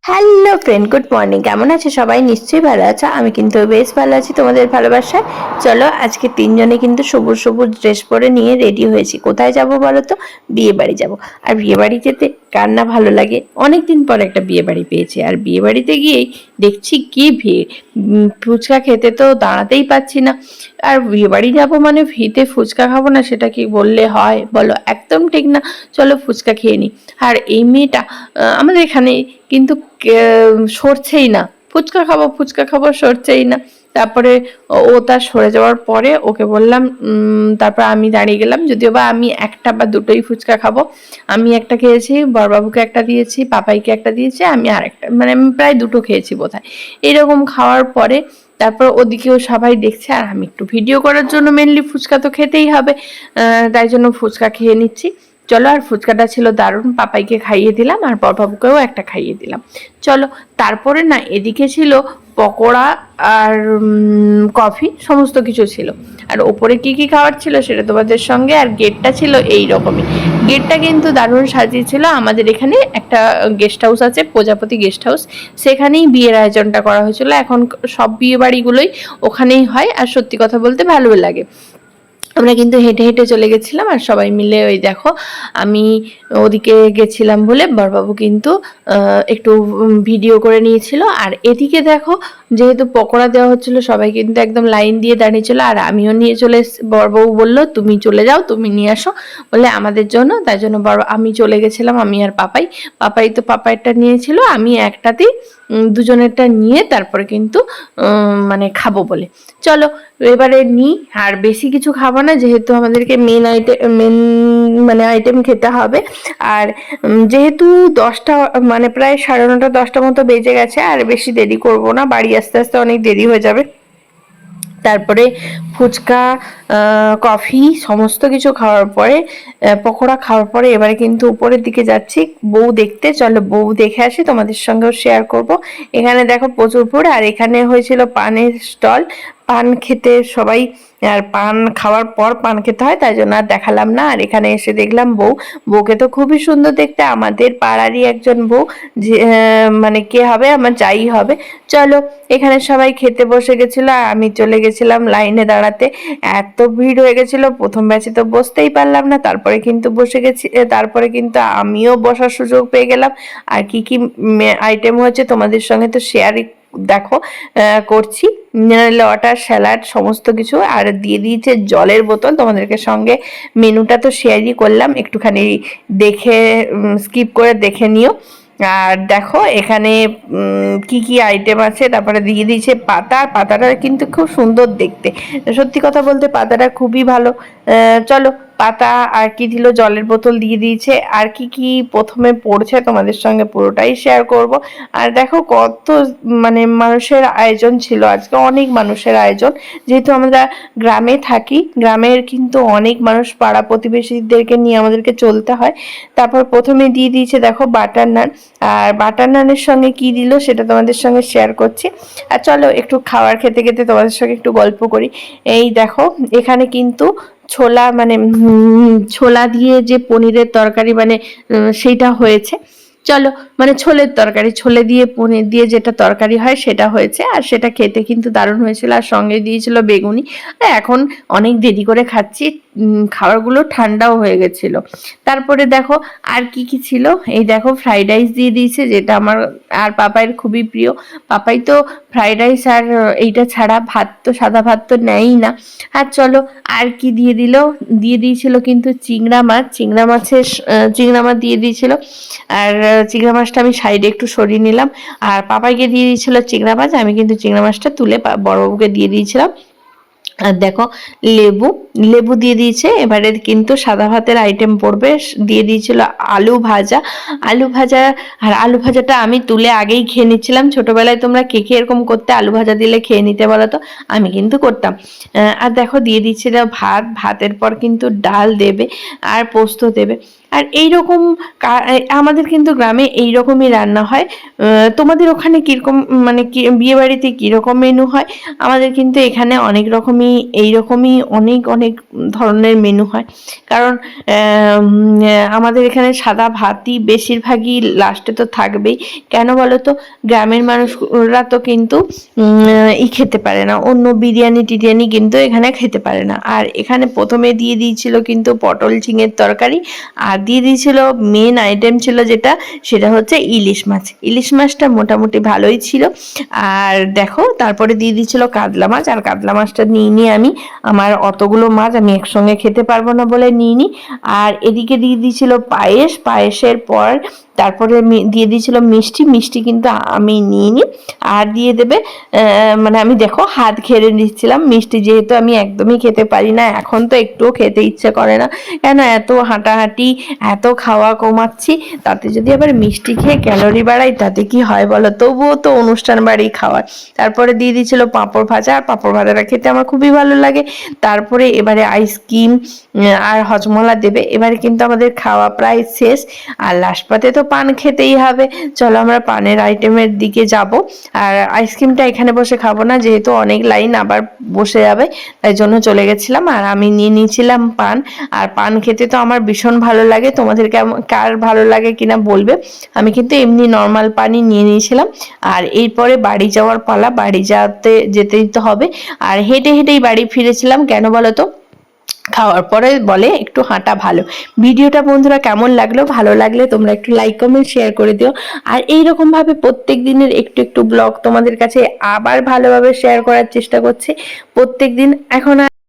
Hello friend, good morning. কেমন আছে সবাই? নিশ্চয়ই ভালো আছে। আমি কিন্তু বেশ ভালো আছি তোমাদের ভালোবাসায়। চলো, আজকে তিনজনে কিন্তু সবুজ সবুজ ড্রেস পরে নিয়ে রেডি হয়েছি। কোথায় যাব বলো তো? বিয়ে বাড়ি যাবো। আর বিয়ে বাড়ি যেতে কার না ভালো লাগে? অনেকদিন পর একটা বিয়ে বাড়ি পেয়েছি, আর বিয়ে বাড়িতে গিয়েই দেখছি কি ভিড়। ফুচকা খেতে তো দাঁড়াতেই পাচ্ছি না। আর বিয়ে বাড়ি যাবো মানে ফ্রিতে ফুচকা খাবো না, সেটা কি বললে হয় বলো? একদম ঠিক না। চলো ফুচকা খেয়ে নিই। আর এই মেয়েটা আমাদের এখানে কিন্তু সরছেই না। ফুচকা খাবো ফুচকা খাবো, সরছেই না। তারপরে ও তার সরে যাওয়ার পরে ওকে বললাম, তারপর আমি দাঁড়িয়ে গেলাম, যদিও বা আমি একটা বা দুটোই ফুচকা খাবো। আমি একটা খেয়েছি, বড়বাবুকে একটা দিয়েছি, পাপাইকে একটা দিয়েছি, আমি আরেকটা, মানে আমি প্রায় দুটো খেয়েছি বোধহয়। এরকম খাওয়ার পরে তারপর ওদিকেও সবাই দেখছে, আর আমি একটু ভিডিও করার জন্য মেনলি ফুচকা তো খেতেই হবে, তাই জন্য ফুচকা খেয়ে নিচ্ছি। চলো, আর ফুচকাটা ছিল দারুণ, পাপাইকে খাইয়ে দিলাম আর বড়বাবুকেও একটা খাইয়ে দিলাম। চলো, তারপরে না এদিকে ছিল পকোড়া আর কফি, সমস্ত কিছু ছিল। আর ওপরে কি কি খাবার ছিল সেটা তোমাদের সঙ্গে, আর গেটটা ছিল এই রকমই। গেটটা কিন্তু দারুণ সাজিয়েছিল। আমাদের এখানে একটা গেস্ট হাউস আছে, প্রজাপতি গেস্ট হাউস, সেখানেই বিয়ের আয়োজনটা করা হয়েছিল। এখন সব বিয়ে বাড়িগুলোই ওখানেই হয়, আর সত্যি কথা বলতে ভালো লাগে। আমরা কিন্তু হেঁটে হেঁটে চলে গেছিলাম, আর সবাই মিলে ওই দেখো, আমি ওদিকে গেছিলাম বলে বড়বাবু কিন্তু একটু ভিডিও করে নিয়েছিল। আর এদিকে দেখো, যেহেতু পকোড়া দেওয়া হচ্ছিল, সবাই কিন্তু একদম লাইন দিয়ে দাঁড়িয়েছিল, আর আমিও নিয়ে চলে বড়বাবু বললো তুমি চলে যাও, তুমি নিয়ে আসো বলে আমাদের জন্য। তাই জন্য আমি চলে গেছিলাম, আমি আর পাপাই। পাপাই তো পাপাইটা নিয়েছিল, আমি একটাতেই দুজনেরটা নিয়ে তারপরে কিন্তু মানে খাবো বলে। চলো এবারে নিই, আর বেশি কিছু খাবো না, যেহেতু আমাদেরকে মেন মানে আইটেম খেতে হবে। আর যেহেতু 10টা, মানে প্রায় 9:30 10টা মতো বেজে গেছে, আর বেশি দেরি করব না, বাড়ি আস্তে আস্তে অনেক দেরি হয়ে যাবে। তারপরে ফুচকা, কফি সমস্ত কিছু খাওয়ার পরে, পকোড়া খাওয়ার পরে এবারে কিন্তু উপরের দিকে যাচ্ছি বউ দেখতে। চলো বউ দেখে আসি, তোমাদের সঙ্গেও শেয়ার করব। এখানে দেখো প্রচুর ভিড়, আর এখানে হয়েছিল পানের স্টল। পান খেতে সবাই, আর পান খাওয়ার পর পান খেতে হয়, তাই জন্য আর দেখালাম না। আর এখানে এসে দেখলাম বউকে তো খুবই সুন্দর দেখতে, আমাদের পাড়ারই একজন বউ, যে মানে কে হবে, আমার যাই হবে। চলো, এখানে সবাই খেতে বসে গেছিল, আর আমি চলে গেছিলাম লাইনে দাঁড়াতে। এত ভিড় হয়ে গেছিল, প্রথম ব্যাচে তো বসতেই পারলাম না, তারপরে কিন্তু বসে গেছি, তারপরে কিন্তু আমিও বসার সুযোগ পেয়ে গেলাম। আর কি কি আইটেম হয়েছে তোমাদের সঙ্গে তো শেয়ার দেখো করছি। মিনারেল ওয়াটার, স্যালাড, সমস্ত কিছু, আর দিয়ে দিয়েছে জলের বোতল। তোমাদেরকে সঙ্গে মেনুটা তো শেয়ারই করলাম, একটুখানি দেখে স্কিপ করে দেখে নিও। আর দেখো এখানে কি কি আইটেম আছে, তারপরে দিয়ে দিয়েছে পাতাটা কিন্তু খুব সুন্দর দেখতে। সত্যি কথা বলতে পাতাটা খুবই ভালো। চলো, পাতা আর কি দিল, জলের বোতল দিয়ে দিয়েছে। আর কি কি প্রথমে পড়ছে তোমাদের সঙ্গে পুরোটাই শেয়ার করব। আর দেখো কত মানে মানুষের আয়োজন ছিল আজকে, অনেক মানুষের আয়োজন। যেহেতু আমরা গ্রামে থাকি, গ্রামের কিন্তু অনেক মানুষ, পাড়া প্রতিবেশীদেরকে নিয়ে আমাদেরকে চলতে হয়। তারপর প্রথমে দিয়ে দিয়েছে দেখো বাটার নান, আর বাটার নানের সঙ্গে কি দিল সেটা তোমাদের সঙ্গে শেয়ার করছি। আর চলো একটু খাবার খেতে খেতে তোমাদের সঙ্গে একটু গল্প করি। এই দেখো, এখানে কিন্তু ছোলা, মানে ছোলা দিয়ে যে পনিরের তরকারি, মানে সেইটা হয়েছে। চলো, মানে ছোলের তরকারি, ছোলে দিয়ে পনির দিয়ে যেটা তরকারি হয় সেটা হয়েছে, আর সেটা খেতে কিন্তু দারুণ হয়েছিল। আর সঙ্গে দিয়েছিল বেগুনি। এখন অনেক দেরি করে খাচ্ছি, খাবারগুলো ঠান্ডাও হয়ে গেছিল। তারপরে দেখো আর কি কি ছিল, এই দেখো ফ্রাইড রাইস দিয়ে দিয়েছে, যেটা আমার আর পাপাইয়ের খুবই প্রিয়। পাপাই তো ফ্রাইড রাইস আর এইটা ছাড়া ভাত তো, সাদা ভাত তো নেয়ই না। আর চলো, আর কি দিয়ে দিয়েছিল কিন্তু চিংড়া মাছ দিয়ে দিয়েছিল। আর চিংড়া মাছটা আমি সাইডে একটু সরিয়ে নিলাম, আর পাপাইকে দিয়ে দিয়েছিল চিংড়া মাছ, আমি কিন্তু চিংড়া মাছটা তুলে বড়বাবুকে দিয়ে দিয়েছিলাম। আর দেখো লেবু লেবু দিয়ে দিয়েছে। এবারে কিন্তু সাদা ভাতের আইটেম পড়বে, দিয়ে দিয়েছিল আলু ভাজা। আর আলু ভাজাটা আমি তুলে আগেই খেয়ে নিচ্ছিলাম। ছোটবেলায় তোমরা কে কে এরকম করতে, আলু ভাজা দিলে খেয়ে নিতে বলো তো? আমি কিন্তু করতাম। আর দেখো দিয়ে দিচ্ছিল ভাতের পর কিন্তু ডাল দেবে আর পোস্ত দেবে। আর এইরকম আমাদের কিন্তু গ্রামে এইরকমই রান্না হয়। তোমাদের ওখানে কীরকম, মানে কি বিয়ে বাড়িতে কীরকম মেনু হয়? আমাদের কিন্তু এখানে অনেক রকমই এইরকমই অনেক অনেক ধরনের মেনু হয়। কারণ আমাদের এখানে সাদা ভাতই বেশিরভাগই লাস্টে তো থাকবেই। কেন বলো তো? গ্রামের মানুষরা তো কিন্তু খেতে পারে না, অন্য বিরিয়ানি টিরিয়ানি কিন্তু এখানে খেতে পারে না। আর এখানে প্রথমে দিয়ে দিয়েছিল কিন্তু পটল ঝিঙের তরকারি, আর দিয়ে দিয়েছিল মেন আইটেম ছিল যেটা, সেটা হচ্ছে ইলিশ মাছ। ইলিশ মাছটা মোটামুটি ভালোই ছিল। আর দেখো তারপরে দিয়ে দিয়েছিল কাতলা মাছ, আর কাতলা মাছটা নিয়ে আমি, আমার অতগুলো মাছ আমি একসঙ্গে খেতে পারবো না বলে নিইনি। আর এদিকে দিয়ে দিয়েছিল পায়েস, পায়েসের পর তারপরে দিয়ে দিয়েছিল মিষ্টি, মিষ্টি কিন্তু আমি নিইনি। আর দিয়ে দেবে মানে আমি দেখো হাত ঘেরে নিচ্ছিলাম মিষ্টি, যেহেতু আমি একদমই খেতে পারি না, এখন তো একটুও খেতে ইচ্ছে করে না। কেন এত হাঁটাহাঁটি, এত খাওয়া কমাচ্ছি, তাতে যদি আবার মিষ্টি খেয়ে ক্যালোরি বাড়াই তাতে কি হয় বলো? তবুও তো অনুষ্ঠান বাড়ি খাওয়ার। তারপরে দিয়ে দিয়েছিল পাঁপড় ভাজা, আর পাঁপড় ভাজাটা খেতে আমার খুবই ভালো লাগে। তারপরে এবারে আইসক্রিম আর হজমলা দেবে। এবারে কিন্তু আমাদের খাওয়া প্রায় শেষ, আর লাস্ট পাতে তো পান খেতেই হবে। চলো আমরা পানের আইটেমের দিকে যাব। আর আইসক্রিমটা এখানে বসে খাবো না, যেহেতু অনেক লাইন আবার বসে যাবে, তাই জন্য চলে গেছিলাম। আর আমি নিয়ে নিয়েছিলাম পান, আর পান খেতে তো আমার ভীষণ ভালো লাগে। তোমাদের কেমন, কার ভালো লাগে কিনা বলবে। আমি কিন্তু এমনি নর্মাল পানই নিয়ে নিয়েছিলাম। আর এরপরে বাড়ি যাওয়ার পালা, বাড়ি যেতেই তো হবে। আর হেঁটে হেঁটেই বাড়ি ফিরেছিলাম। কেন বলো তো? খাওয়ার পরে বলে একটু হাঁটা ভালো। ভিডিওটা বন্ধুরা কেমন লাগলো? ভালো লাগলে তোমরা একটু লাইক কমেন্ট শেয়ার করে দিও। আর এইরকম ভাবে প্রত্যেক দিনের একটু একটু ব্লগ তোমাদের কাছে আবার ভালোভাবে শেয়ার করার চেষ্টা করছি প্রত্যেক দিন। এখন